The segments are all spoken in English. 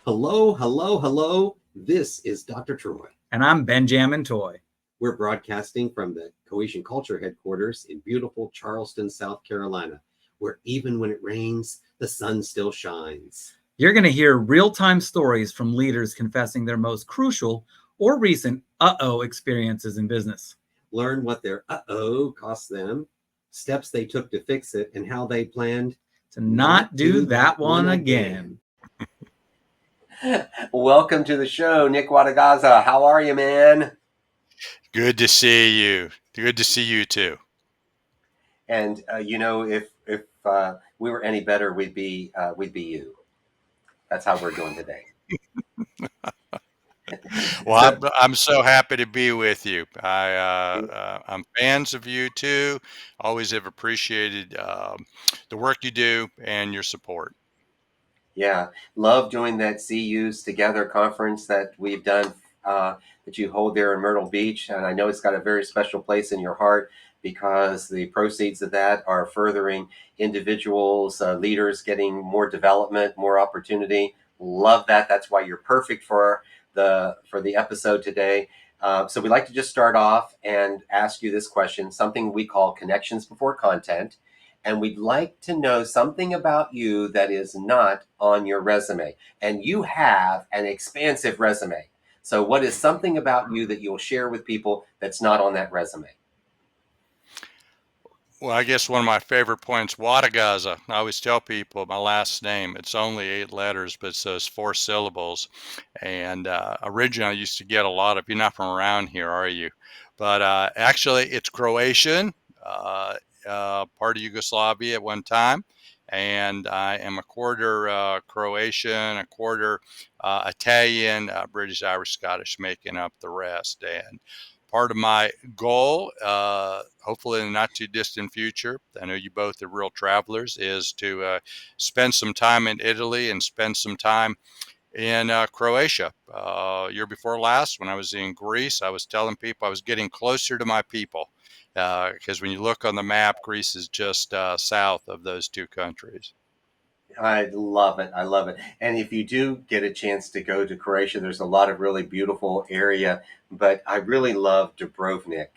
Hello, hello, hello. This is Dr. Troy. And I'm Ben-Jamin Toy. We're broadcasting from the Cohesion Culture headquarters in beautiful Charleston, South Carolina, where even when it rains, the sun still shines. You're going to hear real-time stories from leaders confessing their most crucial or recent experiences in business. Learn what their cost them, steps they took to fix it, and how they planned to not do that one again. Welcome to the show, Nick Wodogaza. How are you, man? Good to see you. Good to see you too. And if we were any better, we'd be you. That's how we're doing today. Well, I'm so happy to be with you. I'm fans of you too. Always have appreciated the work you do and your support. Yeah, love joining that CU's Together conference that we've done that you hold there in Myrtle Beach. And I know it's got a very special place in your heart because the proceeds of that are furthering individuals, leaders getting more development, more opportunity. Love that. That's why you're perfect for the episode today. So we'd like to just start off and ask you this question, something we call connections before content. And we'd like to know something about you that is not on your resume. And you have an expansive resume. So what is something about you that you'll share with people that's not on that resume? Well, I guess one of my favorite points, Wodogaza. I always tell people my last name, it's only 8 letters, but it's those 4 syllables. And originally I used to get a lot of, you're not from around here, are you? But actually it's Croatian, part of Yugoslavia at one time. And I am a quarter Croatian, a quarter Italian, British, Irish, Scottish, making up the rest. And part of my goal, hopefully in the not too distant future, I know you both are real travelers, is to spend some time in Italy and spend some time in Croatia. Year before last, when I was in Greece, I was telling people I was getting closer to my people because when you look on the map, Greece is just south of those 2 countries. I love it. I love it. And if you do get a chance to go to Croatia, there's a lot of really beautiful area, but I really love Dubrovnik.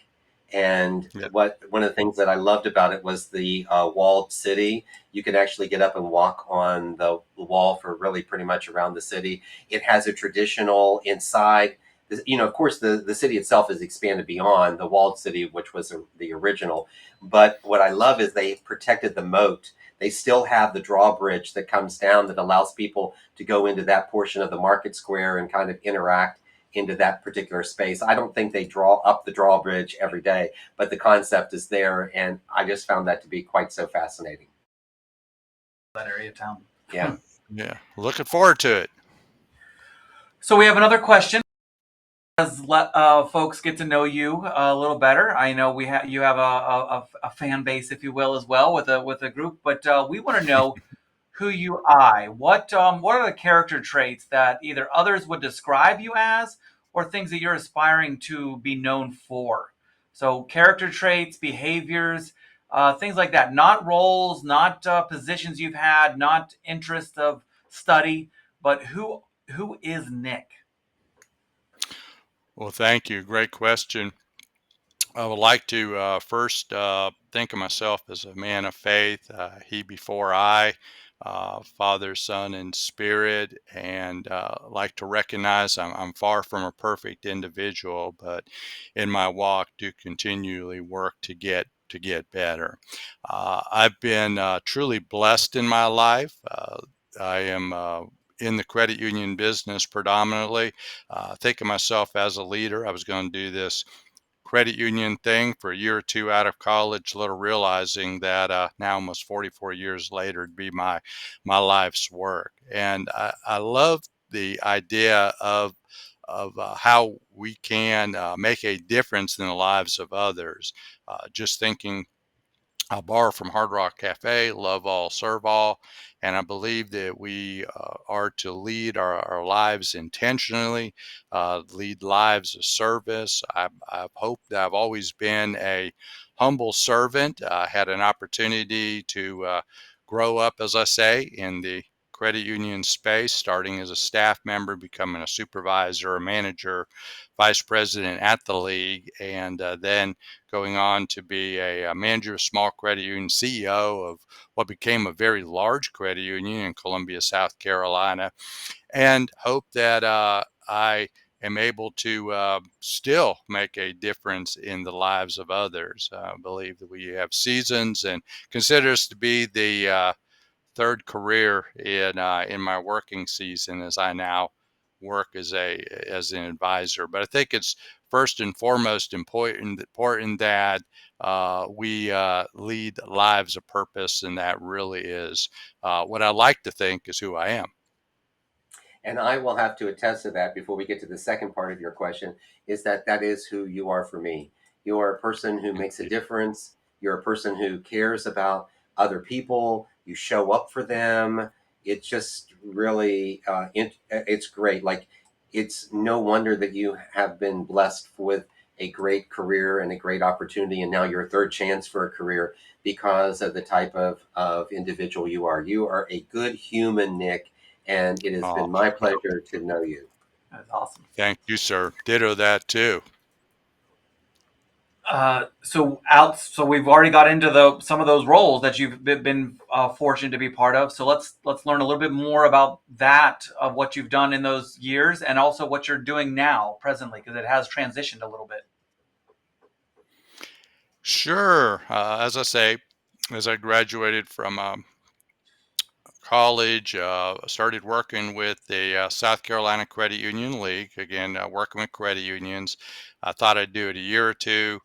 And one of the things that I loved about it was the walled city. You can actually get up and walk on the wall for really pretty much around the city. It has a traditional inside. Of course, the city itself is expanded beyond the walled city, which was the original. But what I love is they protected the moat. They still have the drawbridge that comes down that allows people to go into that portion of the market square and kind of interact into that particular space. I don't think they draw up the drawbridge every day, but the concept is there. And I just found that to be quite so fascinating. That area of town. Yeah. Yeah. Looking forward to it. So we have another question. As folks get to know you a little better, I know you have a fan base, if you will, as well with a group. But we want to know who you are. What are the character traits that either others would describe you as, or things that you're aspiring to be known for? So character traits, behaviors, things like that. Not roles, not positions you've had, not interest of study, but who is Nick? Well, thank you. Great question. I would like to first think of myself as a man of faith, he before I, Father, Son, and Spirit, and like to recognize I'm far from a perfect individual, but in my walk do continually work to get better. I've been truly blessed in my life. I am in the credit union business predominantly. Think of myself as a leader. I was going to do this credit union thing for a year or 2 out of college, little realizing that now almost 44 years later, it'd be my life's work. And I love the idea of how we can make a difference in the lives of others. Just thinking a bar from Hard Rock Cafe, Love All, Serve All. And I believe that we are to lead our lives intentionally, lead lives of service. I've hoped that I've always been a humble servant. I had an opportunity to grow up, as I say, in the credit union space, starting as a staff member, becoming a supervisor, a manager, vice president at the league, and then going on to be a manager of small credit union, CEO of what became a very large credit union in Columbia, South Carolina, and hope that I am able to still make a difference in the lives of others. I believe that we have seasons and consider this to be the third career in my working season as I now work as an advisor. But I think it's first and foremost important that we lead lives of purpose, and that really is what I like to think is who I am. And I will have to attest to that before we get to the second part of your question, is that that is who you are for me. You are a person who makes a difference. You're a person who cares about other people. You show up for them. It's just really, it's great. Like, it's no wonder that you have been blessed with a great career and a great opportunity, and now your third chance for a career because of the type of individual you are. You are a good human, Nick, and it has Oh, been my pleasure to know you. That's awesome. thank you, sir. Ditto that too. So we've already got into some of those roles that you've been fortunate to be part of. So let's learn a little bit more about that, of what you've done in those years, and also what you're doing now presently, because it has transitioned a little bit. Sure. As I say, as I graduated from college, started working with the South Carolina Credit Union League. Again, working with credit unions. I thought I'd do it a year or two,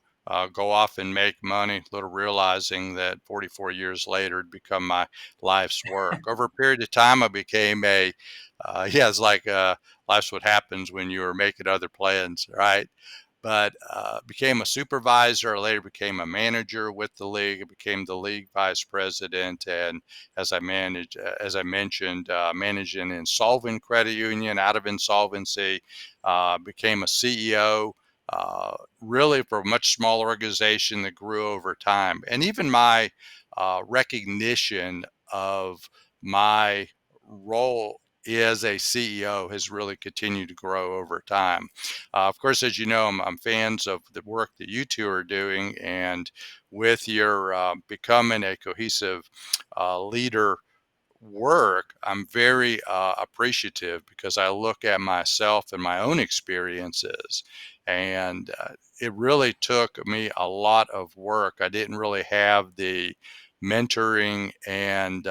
go off and make money, little realizing that 44 years later it'd become my life's work. Over a period of time, I became yeah, it's like life's what happens when you're making other plans, right? But became a supervisor, later became a manager with the league. I became the league vice president, and as I mentioned, managed an insolvent credit union out of insolvency. Became a CEO, really for a much smaller organization that grew over time, and even my recognition of my role as a CEO has really continued to grow over time. Of course, as you know, I'm fans of the work that you two are doing, and with your becoming a cohesive leader work, I'm very appreciative because I look at myself and my own experiences, and it really took me a lot of work. I didn't really have the mentoring and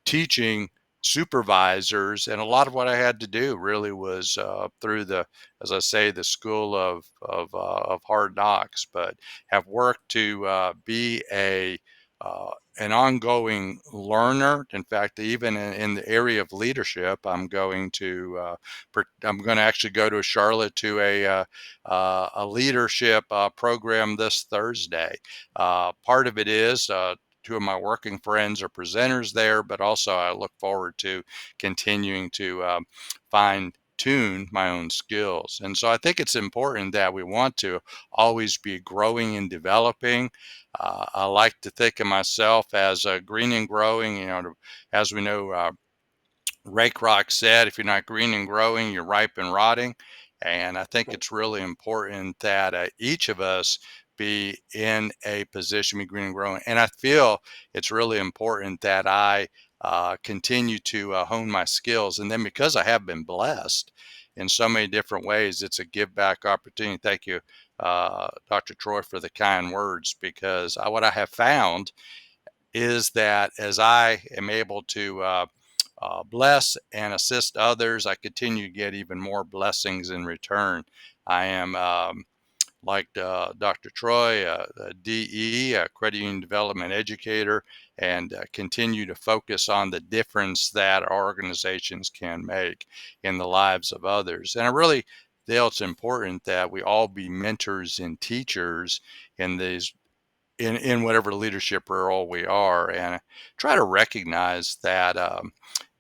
teaching supervisors, and a lot of what I had to do really was through the, as I say, the school of hard knocks. But have worked to be a an ongoing learner. In fact, even in the area of leadership, I'm going to actually go to Charlotte to a leadership program this Thursday. Part of it is two of my working friends are presenters there, but also I look forward to continuing to fine tune my own skills. And so I think it's important that we want to always be growing and developing. I like to think of myself as green and growing. As we know, Ray Kroc said, if you're not green and growing, you're ripe and rotting. And I think it's really important that each of us be in a position to be green and growing. And I feel it's really important that I continue to hone my skills. And then because I have been blessed in so many different ways, it's a give back opportunity. Thank you, Dr. Troy, for the kind words, because what I have found is that as I am able to bless and assist others, I continue to get even more blessings in return. I am, like Dr. Troy, a DE, a credit union development educator, and continue to focus on the difference that our organizations can make in the lives of others. And I really feel it's important that we all be mentors and teachers in these in whatever leadership role we are, and try to recognize that,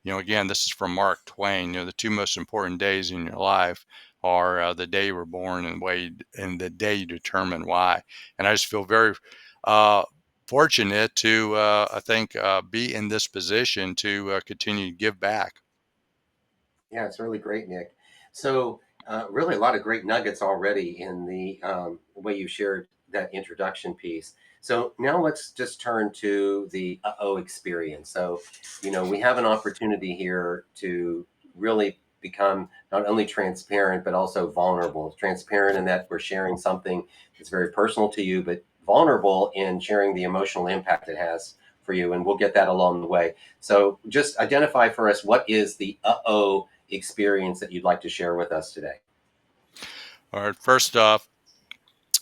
again, this is from Mark Twain. The two most important days in your life are the day you were born and the day you determine why. And I just feel very uh, fortunate to, I think, be in this position to continue to give back. Yeah, it's really great, Nick. So, really, a lot of great nuggets already in the way you shared that introduction piece. So, now let's just turn to the uh-oh experience. So, we have an opportunity here to really become not only transparent, but also vulnerable. Transparent in that we're sharing something that's very personal to you, but vulnerable in sharing the emotional impact it has for you. And we'll get that along the way. So, just identify for us what is the uh-oh experience that you'd like to share with us today? All right, first off,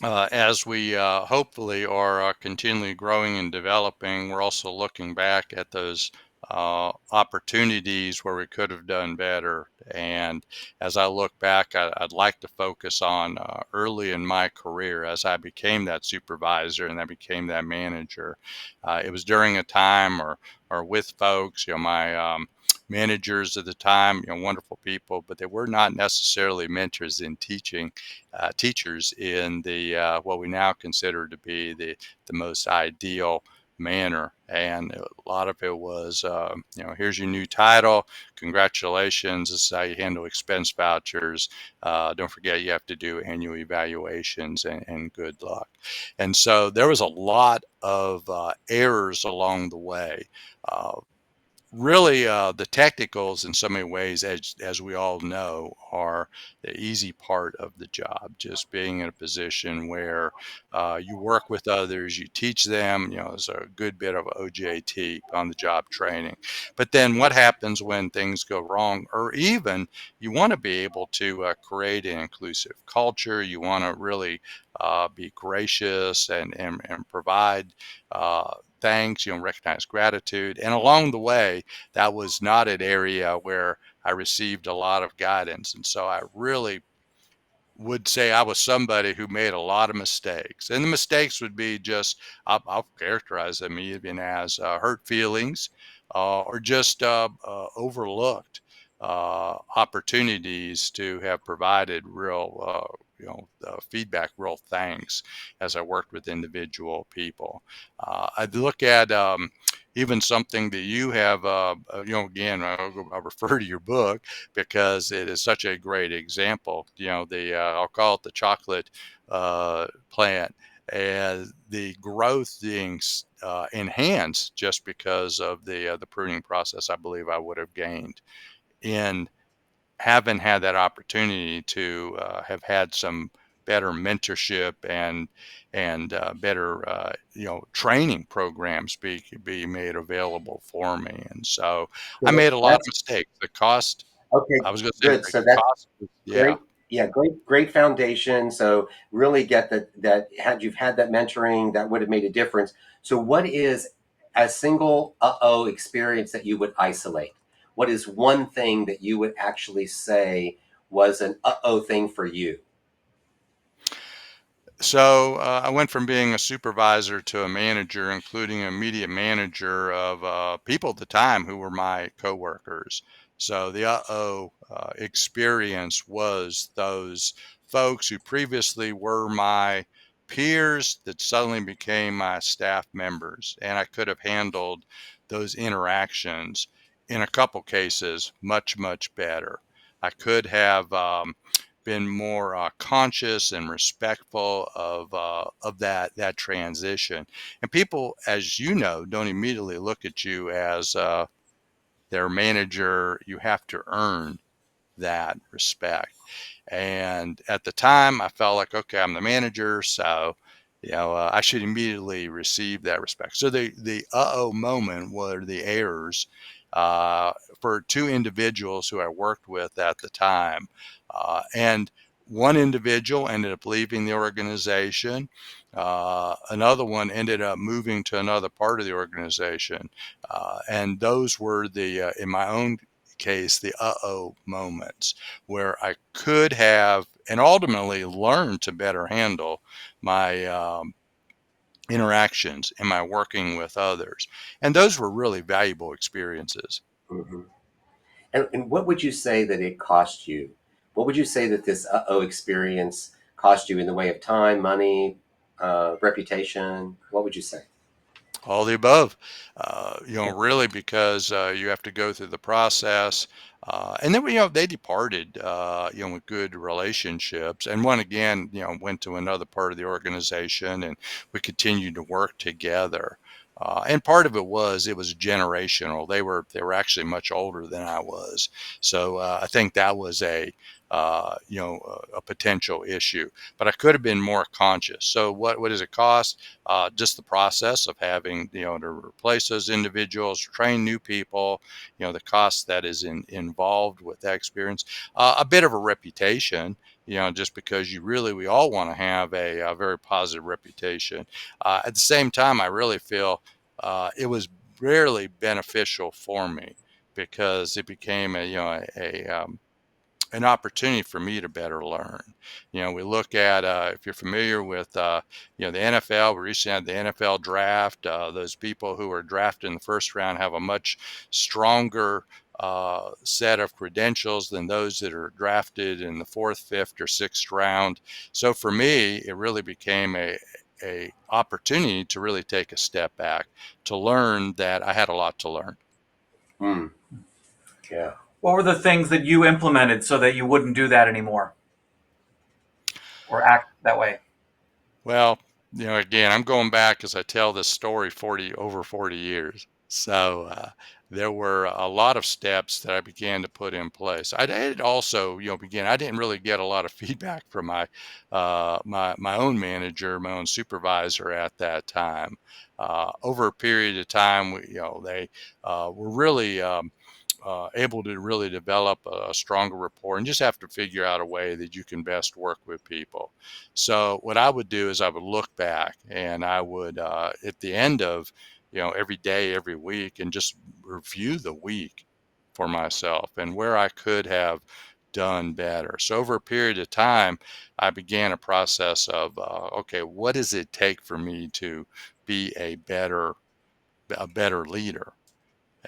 as we hopefully are continually growing and developing, we're also looking back at those opportunities where we could have done better. And as I look back, I'd like to focus on early in my career as I became that supervisor and I became that manager. It was during a time or with folks, my managers at the time, wonderful people, but they were not necessarily mentors in teachers in the what we now consider to be the most ideal manner. And a lot of it was, here's your new title. Congratulations. This is how you handle expense vouchers. Don't forget you have to do annual evaluations and good luck. And so there was a lot of errors along the way. Uh, Really, the technicals in so many ways, as we all know, are the easy part of the job. Just being in a position where you work with others, you teach them. There's a good bit of OJT, on the job training. But then, what happens when things go wrong, or even you want to be able to create an inclusive culture. You want to really be gracious and provide. Thanks, recognize gratitude. And along the way, that was not an area where I received a lot of guidance. And so I really would say I was somebody who made a lot of mistakes. And the mistakes would be just, I'll characterize them even as hurt feelings or just overlooked opportunities to have provided real, feedback, real thanks as I worked with individual people. I'd look at even something that you have, again, I'll refer to your book because it is such a great example. I'll call it the chocolate plant, and the growth being enhanced just because of the pruning process. I believe I would have gained in having had that opportunity to have had some better mentorship and better training programs be made available for me. And so I So made a lot of that's mistakes. The cost, okay. I was going to say, Good. the So that's cost yeah. great. Yeah, great foundation. So really get that had you've had that mentoring, that would have made a difference. So what is a single uh-oh experience that you would isolate? What is one thing that you would actually say was an uh-oh thing for you? So I went from being a supervisor to a manager, including a immediate manager of people at the time who were my coworkers. So the experience was those folks who previously were my peers that suddenly became my staff members, and I could have handled those interactions in a couple cases much better. I could have. Been more conscious and respectful of that transition. And people, as you know, don't immediately look at you as their manager. You have to earn that respect. And at the time, I felt like, okay, I'm the manager, so I should immediately receive that respect. So the uh-oh moment were the errors uh, for two individuals who I worked with at the time, and one individual ended up leaving the organization. Another one ended up moving to another part of the organization, and those were in my own case, the uh-oh moments where I could have and ultimately learned to better handle my interactions? Am I working with others? And those were really valuable experiences. Hmm. And what would you say that it cost you? What would you say that this uh-oh experience cost you in the way of time, money, reputation? What would you say? All the above, really, because you have to go through the process. And then, they departed, with good relationships. And one again, went to another part of the organization, and we continued to work together. And part of it was generational. They were actually much older than I was, so I think that was a potential issue. But I could have been more conscious. So what does it cost? Just the process of having, to replace those individuals, train new people, the cost that is involved with that experience, a bit of a reputation, just because we all want to have a very positive reputation. At the same time, I really feel it was rarely beneficial for me, because it became an opportunity for me to better learn. We look at, if you're familiar with, the NFL, we recently had the NFL draft. Those people who are drafted in the first round have a much stronger set of credentials than those that are drafted in the fourth, fifth, or sixth round. So for me, it really became a opportunity to really take a step back, to learn that I had a lot to learn. Hmm. Yeah. What were the things that you implemented so that you wouldn't do that anymore or act that way? Well, again, I'm going back as I tell this story over 40 years. So there were a lot of steps that I began to put in place. I did also, begin. I didn't really get a lot of feedback from my own manager, my own supervisor at that time. Over a period of time, they were really able to really develop a stronger rapport, and just have to figure out a way that you can best work with people. So what I would do is I would look back, and I would, at the end of, every day, every week, and just review the week for myself and where I could have done better. So over a period of time, I began a process of, okay, what does it take for me to be a better leader,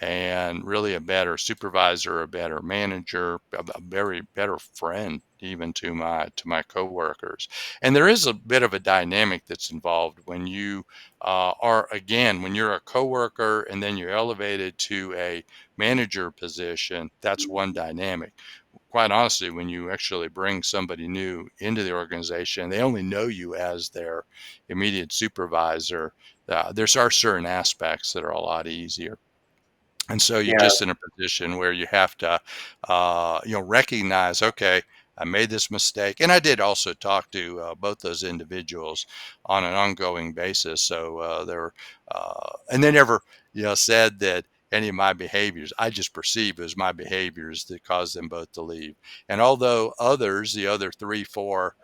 and really a better supervisor, a better manager, a very better friend, even to my coworkers. And there is a bit of a dynamic that's involved when you when you're a coworker and then you're elevated to a manager position. That's one dynamic. Quite honestly, when you actually bring somebody new into the organization, they only know you as their immediate supervisor. There's are certain aspects that are a lot easier. And so you're Yeah. just in a position where you have to, recognize, okay, I made this mistake. And I did also talk to both those individuals on an ongoing basis. So and they never, said that any of my behaviors, I just perceived as my behaviors that caused them both to leave. And although the other three, four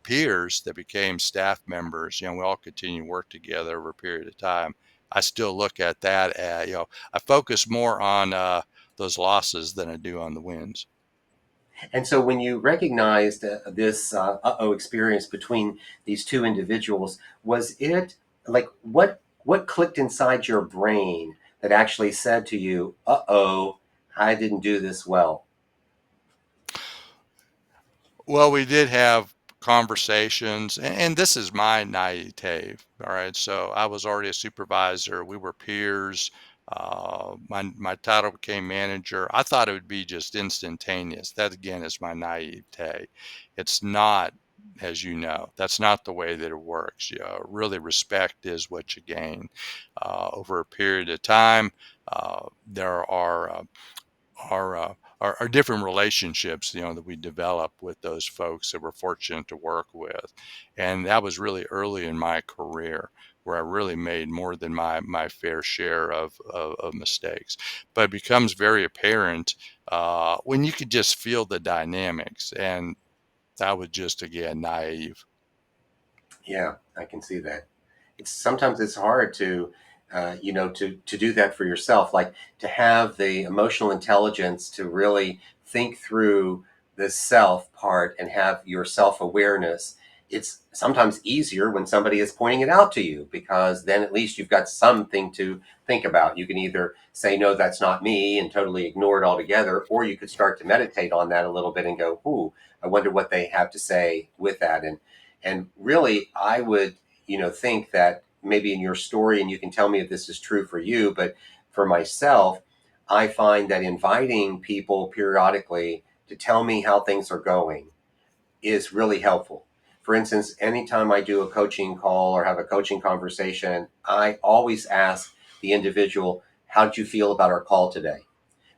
peers that became staff members, we all continue to work together over a period of time. I still look at that as, I focus more on those losses than I do on the wins. And so when you recognized this uh-oh experience between these two individuals, was it like what clicked inside your brain that actually said to you, uh-oh, I didn't do this well? Well, we did have conversations, and this is my naivete. All right. So I was already a supervisor. We were peers. My title became manager. I thought it would be just instantaneous. That again is my naivete. It's not, as you know, that's not the way that it works. Really, respect is what you gain over a period of time. There are different relationships, that we develop with those folks that we're fortunate to work with. And that was really early in my career, where I really made more than my fair share of mistakes. But it becomes very apparent when you could just feel the dynamics. And that was just, again, naive. Yeah, I can see that. It's sometimes it's hard to, to do that for yourself, like to have the emotional intelligence to really think through the self part and have your self awareness it's sometimes easier when somebody is pointing it out to you, because then at least you've got something to think about. You can either say, no, that's not me, and totally ignore it altogether, or you could start to meditate on that a little bit and go, ooh, I wonder what they have to say with that. And really, I would, think that maybe in your story, and you can tell me if this is true for you, but for myself, I find that inviting people periodically to tell me how things are going is really helpful. For instance, anytime I do a coaching call or have a coaching conversation, I always ask the individual, how did you feel about our call today?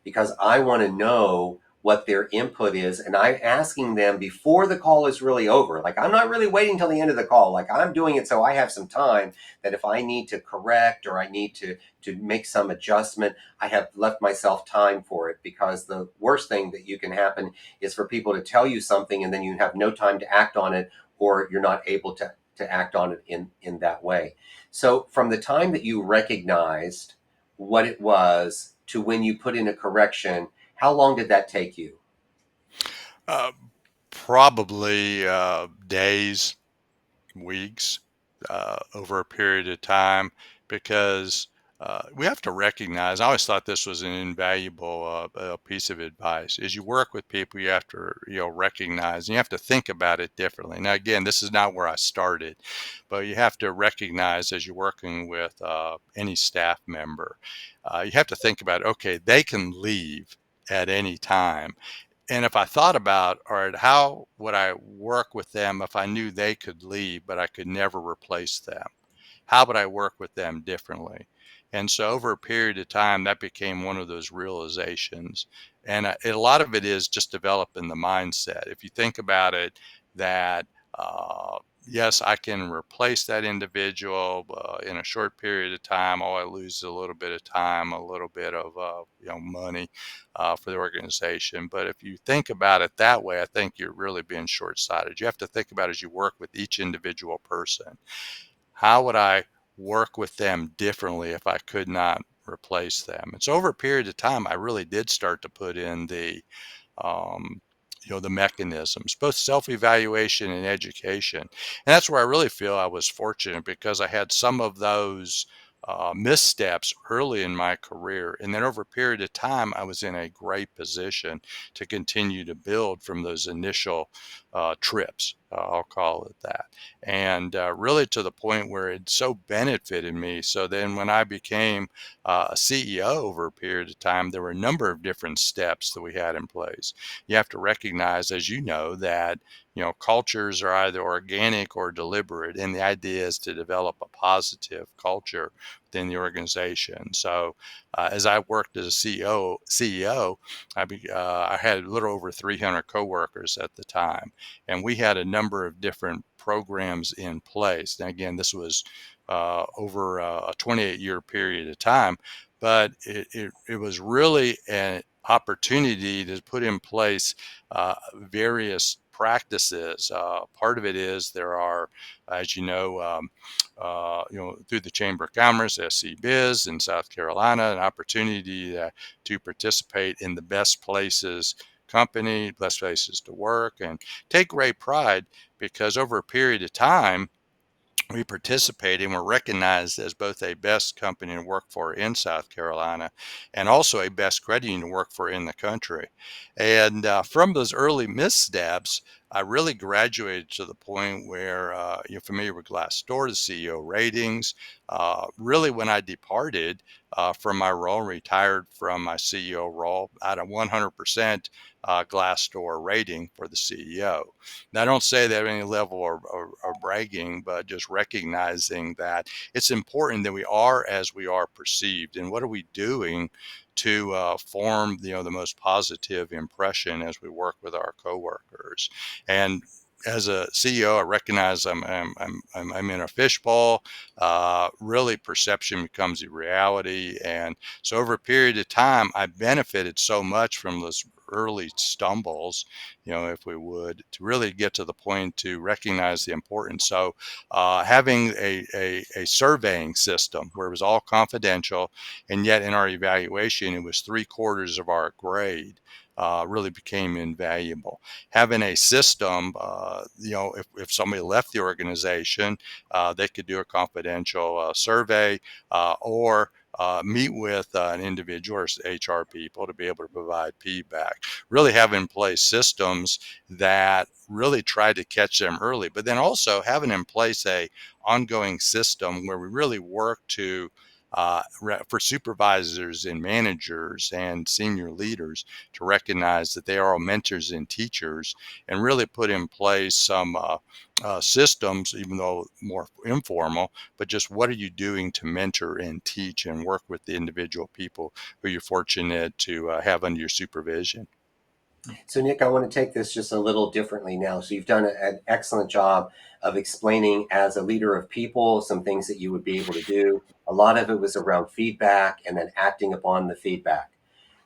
Because I want to know what their input is. And I'm asking them before the call is really over. Like, I'm not really waiting till the end of the call. Like, I'm doing it so I have some time that if I need to correct or I need to make some adjustment, I have left myself time for it. Because the worst thing that you can happen is for people to tell you something and then you have no time to act on it, or you're not able to act on it in that way. So from the time that you recognized what it was to when you put in a correction, how long did that take you? Uh, Probably days, weeks, over a period of time, because we have to recognize. I always thought this was an invaluable piece of advice. As you work with people, you have to recognize, and you have to think about it differently. Now, again, this is not where I started, but you have to recognize as you're working with any staff member, you have to think about, okay, they can leave at any time. And if I thought about, all right, how would I work with them if I knew they could leave, but I could never replace them? How would I work with them differently? And so over a period of time, that became one of those realizations. And a lot of it is just developing the mindset. If you think about it, that yes, I can replace that individual in a short period of time. All I lose is a little bit of time, a little bit of money for the organization. But if you think about it that way, I think you're really being short-sighted. You have to think about, as you work with each individual person, how would I work with them differently if I could not replace them? And so over a period of time, I really did start to put in um, the mechanisms, both self-evaluation and education. And that's where I really feel I was fortunate, because I had some of those missteps early in my career. And then over a period of time, I was in a great position to continue to build from those initial trips. I'll call it that. And really to the point where it so benefited me. So then when I became a CEO over a period of time, there were a number of different steps that we had in place. You have to recognize, as you know, that cultures are either organic or deliberate, and the idea is to develop a positive culture within the organization. So as I worked as a CEO, I had a little over 300 coworkers at the time, and we had a number of different programs in place. And again, this was over a 28-year period of time, but it was really an opportunity to put in place various practices. Part of it is there are, as through the Chamber of Commerce, SC Biz in South Carolina, an opportunity to participate in the best places company, best places to work, and take great pride, because over a period of time, we participate and were recognized as both a best company to work for in South Carolina and also a best credit union to work for in the country. And from those early missteps, I really graduated to the point where you're familiar with Glassdoor, the CEO ratings. Really, when I departed from my role, retired from my CEO role, I had a 100% Glassdoor rating for the CEO. Now, I don't say that at any level of bragging, but just recognizing that it's important that we are as we are perceived, and what are we doing to form the most positive impression as we work with our coworkers. And as a CEO, I recognize I'm in a fishbowl. Really, perception becomes a reality, and so over a period of time, I benefited so much from those early stumbles, if we would, to really get to the point to recognize the importance. So having a surveying system where it was all confidential, and yet in our evaluation, it was 3/4 of our grade. really became invaluable. Having a system, if somebody left the organization, they could do a confidential survey or meet with an individual or HR people to be able to provide feedback. Really have in place systems that really try to catch them early, but then also having in place a ongoing system where we really work to for supervisors and managers and senior leaders to recognize that they are all mentors and teachers, and really put in place some systems, even though more informal, but just what are you doing to mentor and teach and work with the individual people who you're fortunate to have under your supervision. So, Nick, I want to take this just a little differently now. So, you've done an excellent job of explaining, as a leader of people, some things that you would be able to do. A lot of it was around feedback and then acting upon the feedback.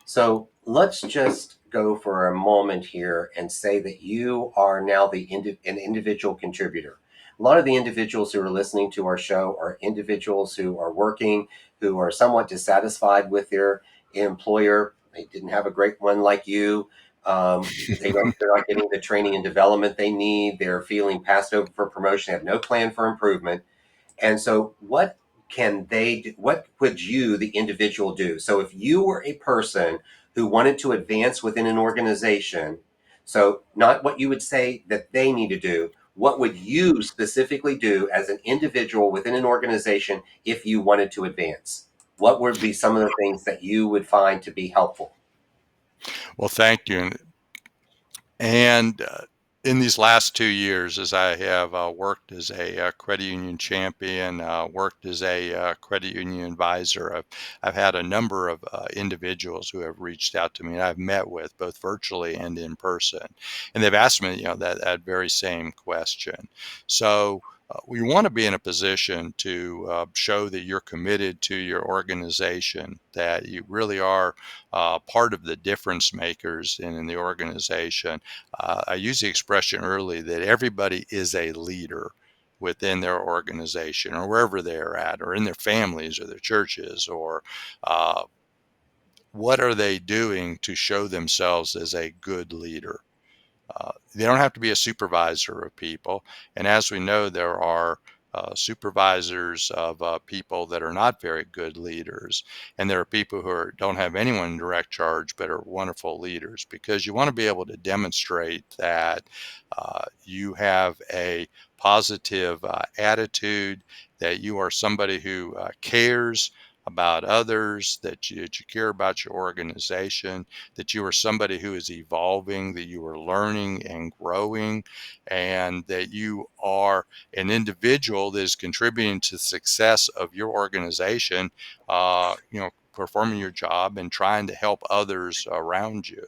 So, let's just go for a moment here and say that you are now an individual contributor. A lot of the individuals who are listening to our show are individuals who are working, who are somewhat dissatisfied with their employer. They didn't have a great one like you. They're not getting the training and development they need. They're feeling passed over for promotion, have no plan for improvement. And so, what can they do? What would you, the individual, do? So, if you were a person who wanted to advance within an organization, so not what you would say that they need to do, what would you specifically do as an individual within an organization if you wanted to advance? What would be some of the things that you would find to be helpful? Well, thank you. And in these last 2 years, as I have worked as a credit union champion, worked as a credit union advisor, I've had a number of individuals who have reached out to me and I've met with both virtually and in person. And they've asked me, that very same question. So we want to be in a position to show that you're committed to your organization, that you really are part of the difference makers in the organization. I used the expression early that everybody is a leader within their organization or wherever they're at, or in their families or their churches, or uh, what are they doing to show themselves as a good leader. They don't have to be a supervisor of people. And as we know, there are supervisors of people that are not very good leaders. And there are people who don't have anyone in direct charge but are wonderful leaders, because you want to be able to demonstrate that you have a positive attitude, that you are somebody who cares about others, that you care about your organization, that you are somebody who is evolving, that you are learning and growing, and that you are an individual that is contributing to the success of your organization, performing your job and trying to help others around you.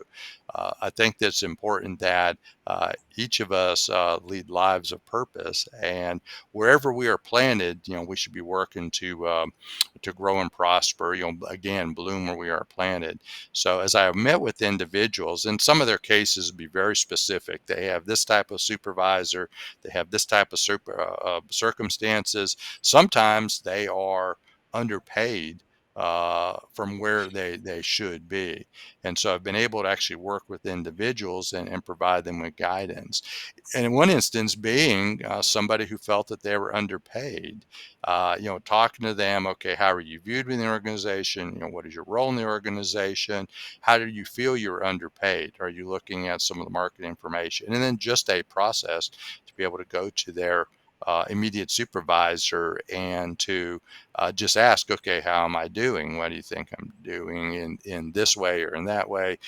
I think that's important that each of us lead lives of purpose, and wherever we are planted, we should be working to grow and prosper, again, bloom where we are planted. So as I have met with individuals, in some of their cases be very specific. They have this type of supervisor, they have this type of circumstances. Sometimes they are underpaid from where they should be. And so I've been able to actually work with individuals and provide them with guidance. And in one instance being somebody who felt that they were underpaid, talking to them, okay, how are you viewed within the organization? What is your role in the organization? How do you feel you're underpaid? Are you looking at some of the market information? And then just a process to be able to go to their immediate supervisor and to just ask, okay, how am I doing? What do you think I'm doing in this way or in that way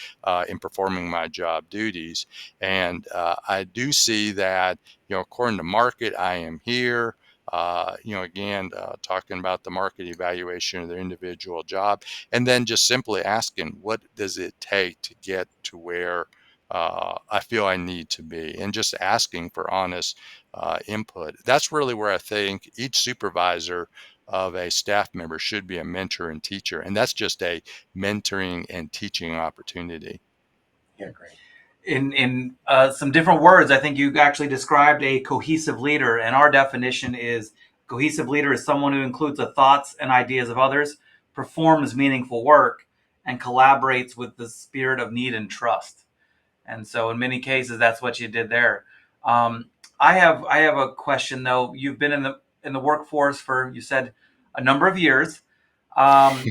in performing my job duties? And I do see that, according to market, I am here. Again, talking about the market evaluation of their individual job, and then just simply asking, what does it take to get to where I feel I need to be, and just asking for honest input. That's really where I think each supervisor of a staff member should be a mentor and teacher, and that's just a mentoring and teaching opportunity. Yeah, great. In some different words, I think you actually described a cohesive leader, and our definition is cohesive leader is someone who includes the thoughts and ideas of others, performs meaningful work, and collaborates with the spirit of need and trust. And so, in many cases, that's what you did there. Um, I have a question though. You've been in the workforce for, you said, a number of years. Um,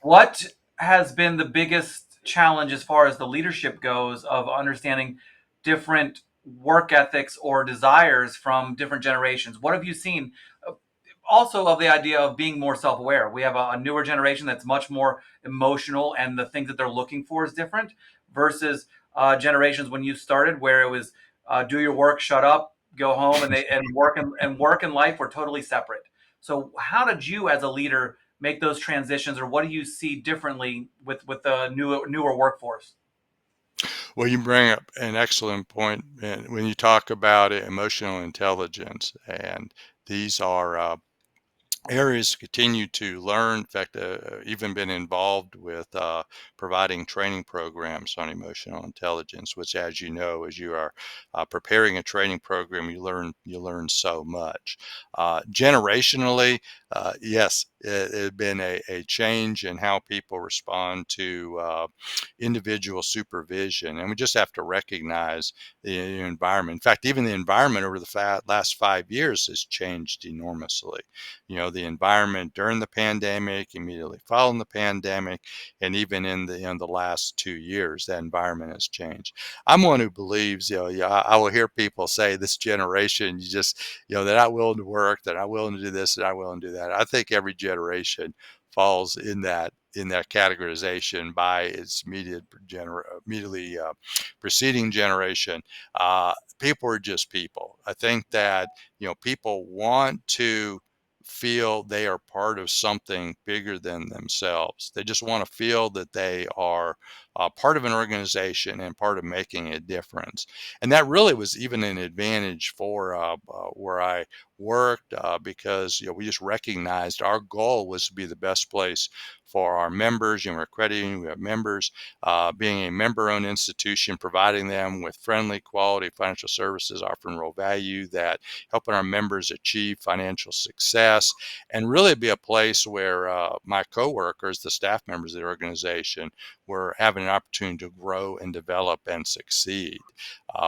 what has been the biggest challenge as far as the leadership goes of understanding different work ethics or desires from different generations? What have you seen? Also, of the idea of being more self-aware. We have a newer generation that's much more emotional, and the things that they're looking for is different versus generations when you started, where it was do your work, shut up, go home, and work and life were totally separate. So, how did you, as a leader, make those transitions, or what do you see differently with the newer workforce? Well, you bring up an excellent point when you talk about emotional intelligence, and these are areas to continue to learn. In fact, even been involved with providing training programs on emotional intelligence, which, as you know, as you are preparing a training program, you learn so much. Generationally, yes, it has been a change in how people respond to individual supervision, and we just have to recognize the environment. In fact, even the environment over the last 5 years has changed enormously. The environment during the pandemic, immediately following the pandemic, and even in the last 2 years, that environment has changed. I'm one who believes, yeah, I will hear people say this generation, they're not willing to work, they're not willing to do this, they're not willing to do that. I think every generation falls in that categorization by its immediately preceding generation. People are just people. I think that people want to feel they are part of something bigger than themselves. They just want to feel that they are part of an organization and part of making a difference. And that really was even an advantage for where I worked because we just recognized our goal was to be the best place for our members. We're accrediting, we have members, being a member-owned institution, providing them with friendly, quality financial services, offering real value, that helping our members achieve financial success, and really be a place where my coworkers, the staff members of the organization, were having an opportunity to grow and develop and succeed.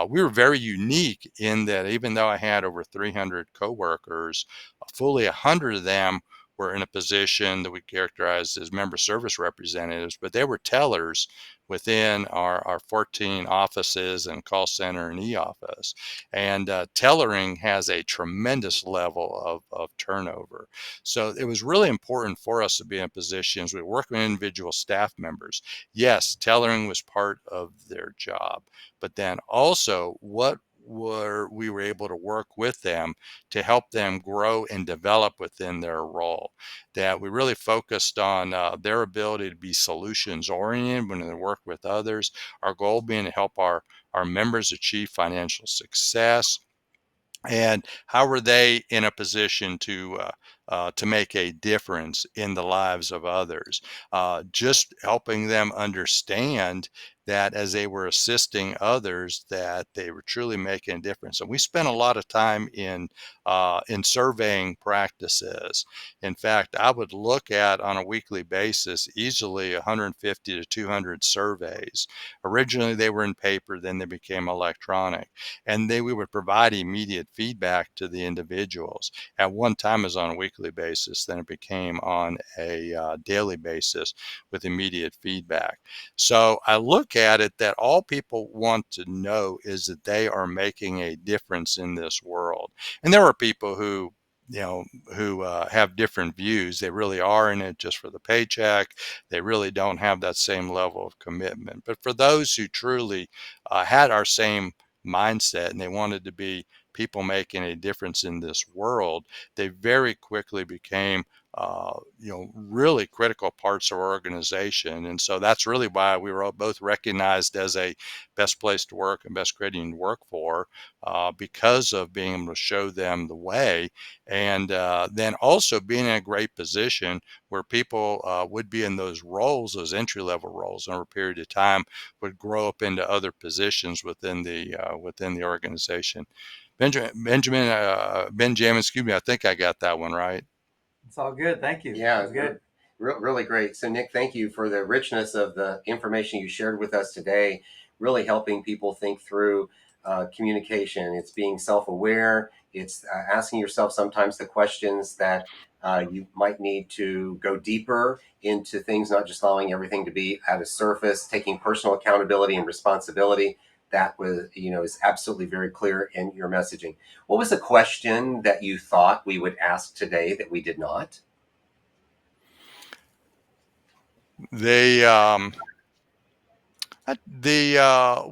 We were very unique in that even though I had over 300 coworkers, fully 100 of them were in a position that we characterized as member service representatives, but they were tellers within our 14 offices and call center and e-office. And tellering has a tremendous level of turnover. So it was really important for us to be in positions. We work with individual staff members. Yes, tellering was part of their job, but then also we were able to work with them to help them grow and develop within their role. That we really focused on their ability to be solutions oriented when they work with others. Our goal being to help our members achieve financial success, and how were they in a position to make a difference in the lives of others, just helping them understand that as they were assisting others, that they were truly making a difference. And we spent a lot of time in surveying practices. In fact, I would look at on a weekly basis easily 150 to 200 surveys. Originally they were in paper, then they became electronic, and we would provide immediate feedback to the individuals. At one time it was on a weekly basis, then it became on a daily basis with immediate feedback. So I look at it that all people want to know is that they are making a difference in this world. And there are people who have different views. They really are in it just for the paycheck. They really don't have that same level of commitment. But for those who truly had our same mindset and they wanted to be people making a difference in this world, they very quickly became really critical parts of our organization. And so that's really why we were both recognized as a best place to work and best creating to work for, because of being able to show them the way, and then also being in a great position where people would be in those roles, those entry level roles, over a period of time would grow up into other positions within the organization. Ben-Jamin, excuse me, I think I got that one right. It's all good. Thank you. Yeah, That's good. Really great. So, Nick, thank you for the richness of the information you shared with us today, really helping people think through communication. It's being self aware, it's asking yourself sometimes the questions that you might need to go deeper into things, not just allowing everything to be at a surface, taking personal accountability and responsibility. That was, is absolutely very clear in your messaging. What was a question that you thought we would ask today that we did not? They the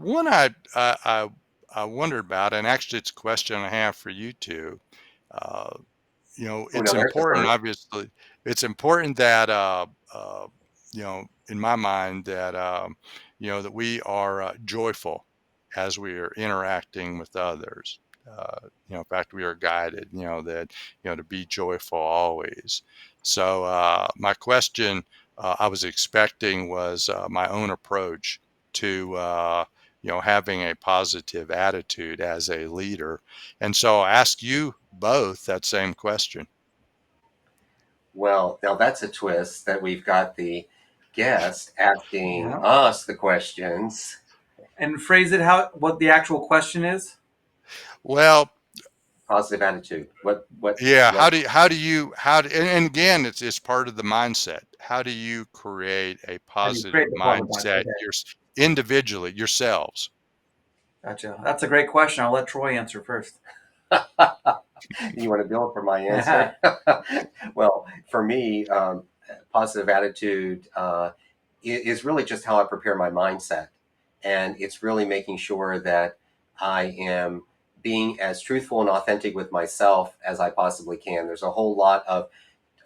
one I wondered about, and actually it's a question I have for you two. Uh, Oh, it's no, there's the important, first. obviously. It's important that, in my mind, that, that we are joyful as we are interacting with others. In fact, we are guided, that, to be joyful always. So, my question I was expecting was my own approach to, having a positive attitude as a leader. And so I ask you both that same question. Well, now that's a twist that we've got the guest asking Yeah. us the questions. And phrase it how what the actual question is. Well, Positive attitude. yeah, What, and again, it's part of the mindset. How do you create a How do you positive create the positive mindset? mindset Okay, individually, yourselves? gotcha. That's a great question. I'll let Troy answer first. you want to build for my answer? Well, for me, positive attitude is really just how I prepare my mindset. And it's really making sure that I am being as truthful and authentic with myself as I possibly can. There's a whole lot of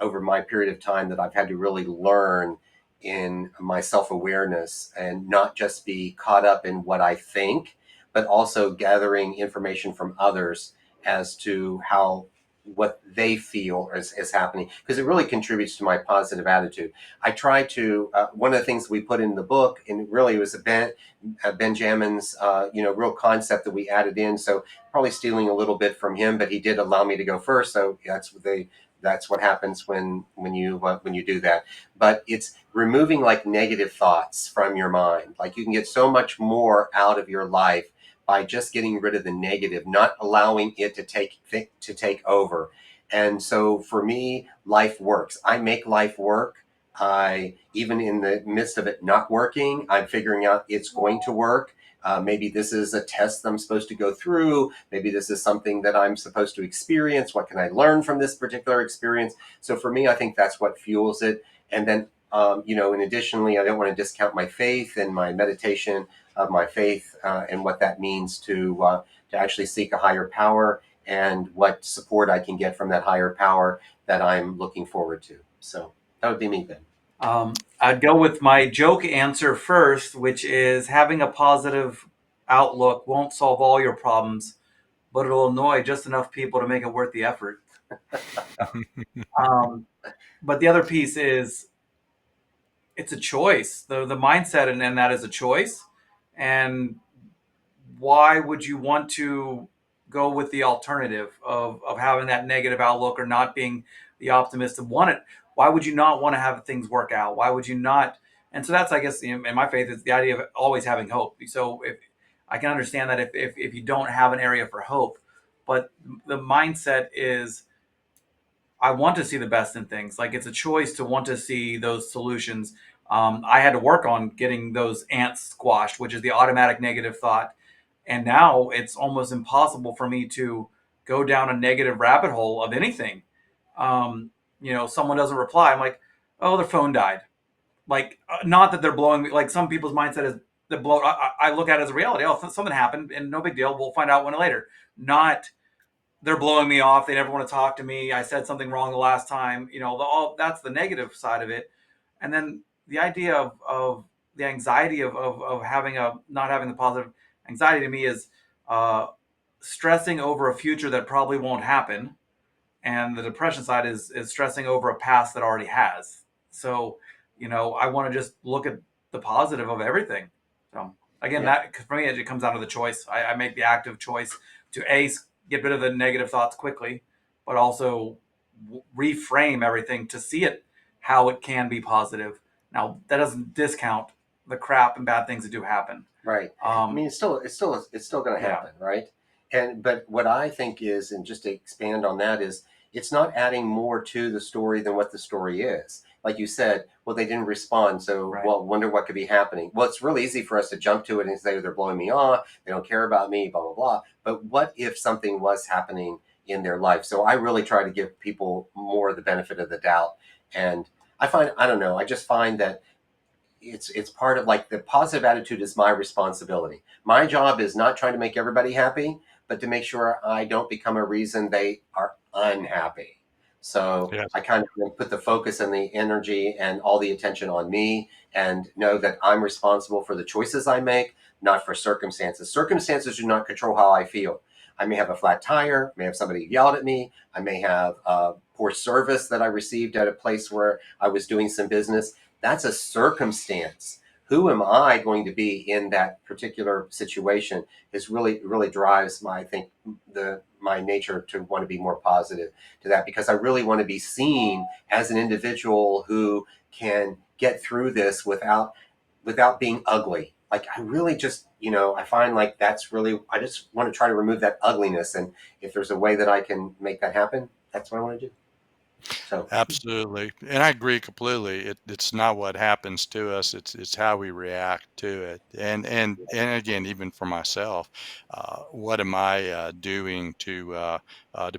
over my period of time that I've had to really learn in my self awareness and not just be caught up in what I think, but also gathering information from others as to how what they feel is happening because it really contributes to my positive attitude. I try to one of the things we put in the book, and really it was Benjamin's real concept that we added in. So probably stealing a little bit from him, but he did allow me to go first. So that's what happens when you do that. But it's removing like negative thoughts from your mind. Like you can get so much more out of your life by just getting rid of the negative, not allowing it to take over. And so for me, life works. I make life work. I even in the midst of it not working, I'm figuring out it's going to work. Maybe this is a test I'm supposed to go through. Maybe this is something that I'm supposed to experience. What can I learn from this particular experience? So for me, I think that's what fuels it. And then, and additionally, I don't want to discount my faith and my meditation of my faith and what that means to actually seek a higher power and what support I can get from that higher power that I'm looking forward to. So that would be me, Ben. I'd go with my joke answer first, which is having a positive outlook won't solve all your problems, but it'll annoy just enough people to make it worth the effort. Um, but the other piece is it's a choice. The mindset and that is a choice. And why would you want to go with the alternative of having that negative outlook or not being the optimist and want it? Why would you not want to have things work out? Why would you not? And so that's, I guess, in my faith, is the idea of always having hope. So if I can understand that if you don't have an area for hope, but the mindset is I want to see the best in things. Like it's a choice to want to see those solutions. I had to work on getting those ants squashed, which is the automatic negative thought. And now it's almost impossible for me to go down a negative rabbit hole of anything. Someone doesn't reply. I'm like, oh, their phone died. Like, not that they're blowing me. Like some people's mindset is the blow. I look at it as a reality. Oh, something happened and no big deal. We'll find out when later. Not they're blowing me off. They never want to talk to me. I said something wrong the last time. That's the negative side of it. And then the idea of the anxiety of having a not having the positive anxiety to me is uh, stressing over a future that probably won't happen. And the depression side is stressing over a past that already has. So, I want to just look at the positive of everything. So again, Yeah. that for me, it comes down to the choice. I make the active choice to get rid of the negative thoughts quickly, but also reframe everything to see it how it can be positive. Now that doesn't discount the crap and bad things that do happen. Right. I mean, it's still going to Yeah. happen, right? And but what I think is, and just to expand on that, is it's not adding more to the story than what the story is. Like you said, well, they didn't respond, so Right. well, wonder what could be happening. Well, it's really easy for us to jump to it and say they're blowing me off, they don't care about me, blah blah blah. But what if something was happening in their life? So I really try to give people more the benefit of the doubt, and I don't know, I just find that it's part of, like, the positive attitude is my responsibility. My job is not trying to make everybody happy, but to make sure I don't become a reason they are unhappy. So Yes. I kind of put the focus and the energy and all the attention on me, and know that I'm responsible for the choices I make, not for circumstances. Circumstances do not control how I feel. I may have a flat tire, may have somebody yelled at me, I may have poor service that I received at a place where I was doing some business. That's a circumstance. Who am I going to be in that particular situation is really drives my, I think, my nature to want to be more positive to that, because I really want to be seen as an individual who can get through this without being ugly. Like, I really just, I find like that's really, I just want to try to remove that ugliness, and if there's a way that I can make that happen, that's what I want to do. So Absolutely, and I agree completely. It's not what happens to us; it's how we react to it. And again, even for myself, what am I doing to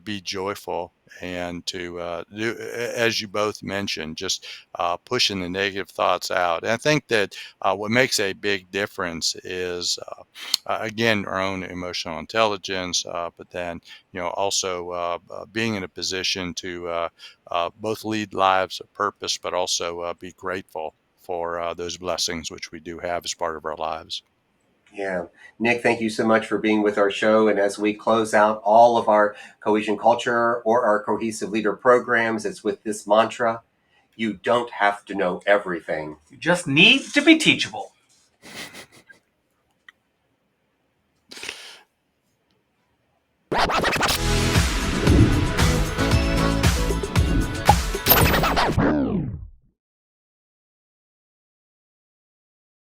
be joyful and to do, as you both mentioned, just pushing the negative thoughts out. And I think that what makes a big difference is again our own emotional intelligence, but then also being in a position to both lead lives of purpose, but also be grateful for those blessings which we do have as part of our lives. yeah. Nick, thank you so much for being with our show. And as we close out all of our cohesion culture or our cohesive leader programs, it's with this mantra: you don't have to know everything. You just need to be teachable.